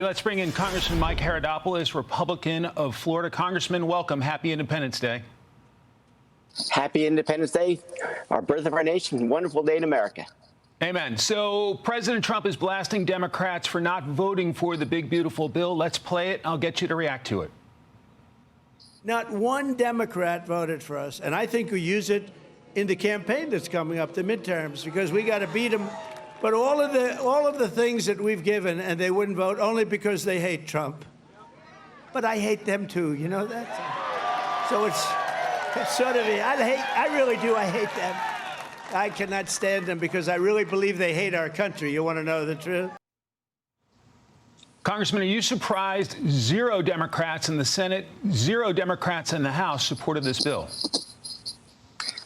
Let's bring in Congressman Mike Herodopoulos, Republican of Florida. Congressman, welcome. Happy Independence Day. Happy Independence Day, our birth of our nation. Wonderful day in America. Amen. So President Trump is blasting Democrats for not voting for the big, beautiful bill. Let's play it. I'll get you to react to it. Not one Democrat voted for us. And I think we use it in the campaign that's coming up, the midterms, because we got to beat them. But all of the things that we've given, and they wouldn't vote only because they hate Trump. But I hate them too, you know that. So it's sort of I really do. I hate them. I cannot stand them because I really believe they hate our country. You want to know the truth? Congressman, are you surprised 0 Democrats in the Senate, 0 Democrats in the House supported this bill?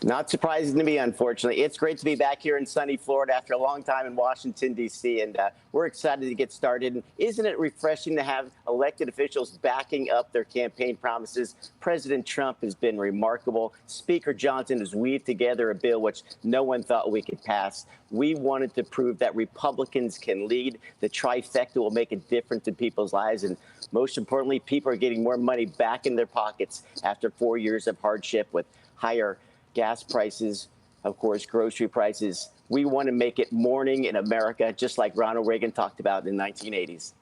Not surprising to me, unfortunately. It's great to be back here in sunny Florida after a long time in Washington, D.C., and we're excited to get started. And isn't it refreshing to have elected officials backing up their campaign promises? President Trump has been remarkable. Speaker Johnson has weaved together a bill which no one thought we could pass. We wanted to prove that Republicans can lead. The trifecta will make a difference in people's lives. And most importantly, people are getting more money back in their pockets after 4 years of hardship with higher gas prices, of course, grocery prices. We want to make it morning in America, just like Ronald Reagan talked about in the 1980s.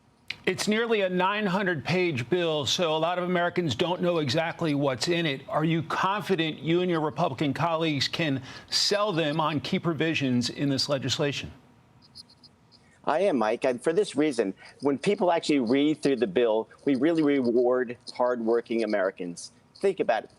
It's nearly a 900-page bill, so a lot of Americans don't know exactly what's in it. Are you confident you and your Republican colleagues can sell them on key provisions in this legislation? I am, Mike, and for this reason, when people actually read through the bill, we really reward hardworking Americans. Think about it.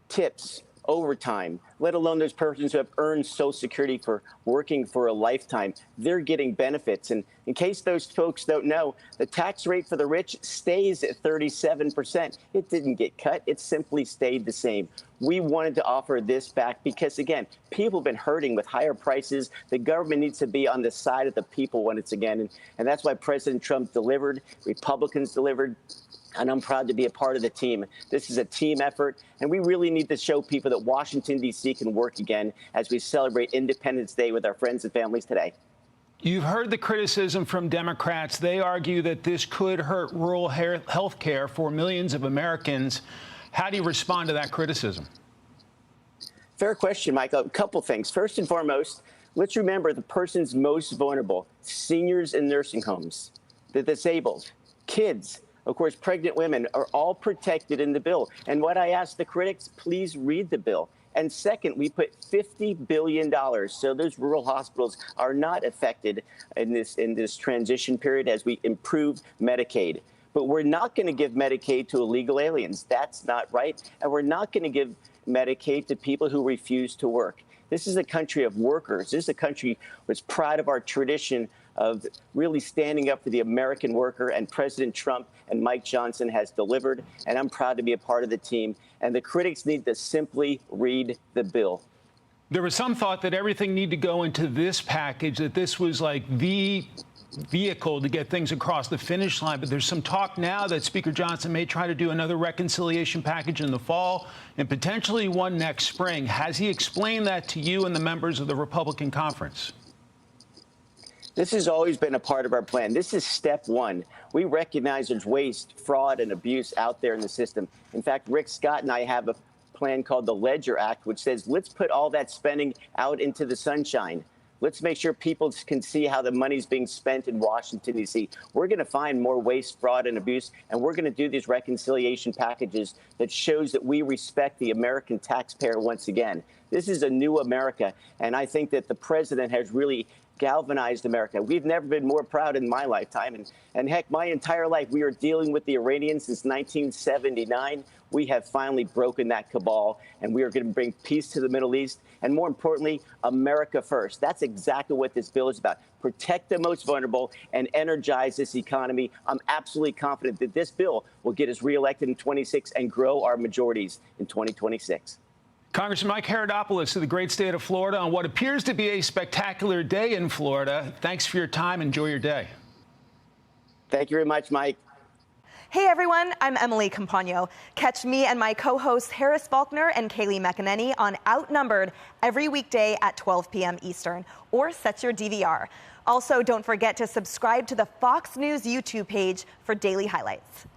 Tips, overtime, let alone those persons who have earned Social Security for working for a lifetime. They're getting benefits. And in case those folks don't know, the tax rate for the rich stays at 37%. It didn't get cut. It simply stayed the same. We wanted to offer this back because, again, people have been hurting with higher prices. The government needs to be on the side of the people once again. And that's why President Trump delivered. Republicans delivered. And I'm proud to be a part of the team. This is a team effort, and we really need to show people that Washington, D.C. can work again as we celebrate Independence Day with our friends and families today. You've heard the criticism from Democrats. They argue that this could hurt rural health care for millions of Americans. How do you respond to that criticism? Fair question, Michael. A couple things. First and foremost, let's remember the person's most vulnerable, seniors in nursing homes, the disabled, kids. Of course, pregnant women are all protected in the bill. And what I ask the critics, please read the bill. And second, we put $50 billion. So those rural hospitals are not affected in this transition period as we improve Medicaid. But we're not going to give Medicaid to illegal aliens. That's not right. And we're not going to give Medicaid to people who refuse to work. This is a country of workers. This is a country that's proud of our tradition of really standing up for the American worker, and President Trump and Mike Johnson has delivered, and I'm proud to be a part of the team. And the critics need to simply read the bill. There was some thought that everything needed to go into this package, that this was like the vehicle to get things across the finish line. But there's some talk now that Speaker Johnson may try to do another reconciliation package in the fall and potentially one next spring. Has he explained that to you and the members of the Republican conference? This has always been a part of our plan. This is step one. We recognize there's waste, fraud, and abuse out there in the system. In fact, Rick Scott and I have a plan called the Ledger Act, which says let's put all that spending out into the sunshine. Let's make sure people can see how the money's being spent in Washington, D.C. We're going to find more waste, fraud, and abuse, and we're going to do these reconciliation packages that shows that we respect the American taxpayer once again. This is a new America, and I think that the president has really galvanized America. We've never been more proud in my lifetime. And heck, my entire life, we are dealing with the Iranians since 1979. We have finally broken that cabal, and we are going to bring peace to the Middle East. And more importantly, America first. That's exactly what this bill is about. Protect the most vulnerable and energize this economy. I'm absolutely confident that this bill will get us reelected in 26 and grow our majorities in 2026. Congressman Mike Herodopoulos of the great state of Florida on what appears to be a spectacular day in Florida. Thanks for your time. Enjoy your day. Thank you very much, Mike. Hey everyone, I'm Emily Campagno. Catch me and my co-hosts Harris Faulkner and Kaylee McEnany on Outnumbered every weekday at 12 p.m. Eastern, or set your DVR. Also, don't forget to subscribe to the Fox News YouTube page for daily highlights.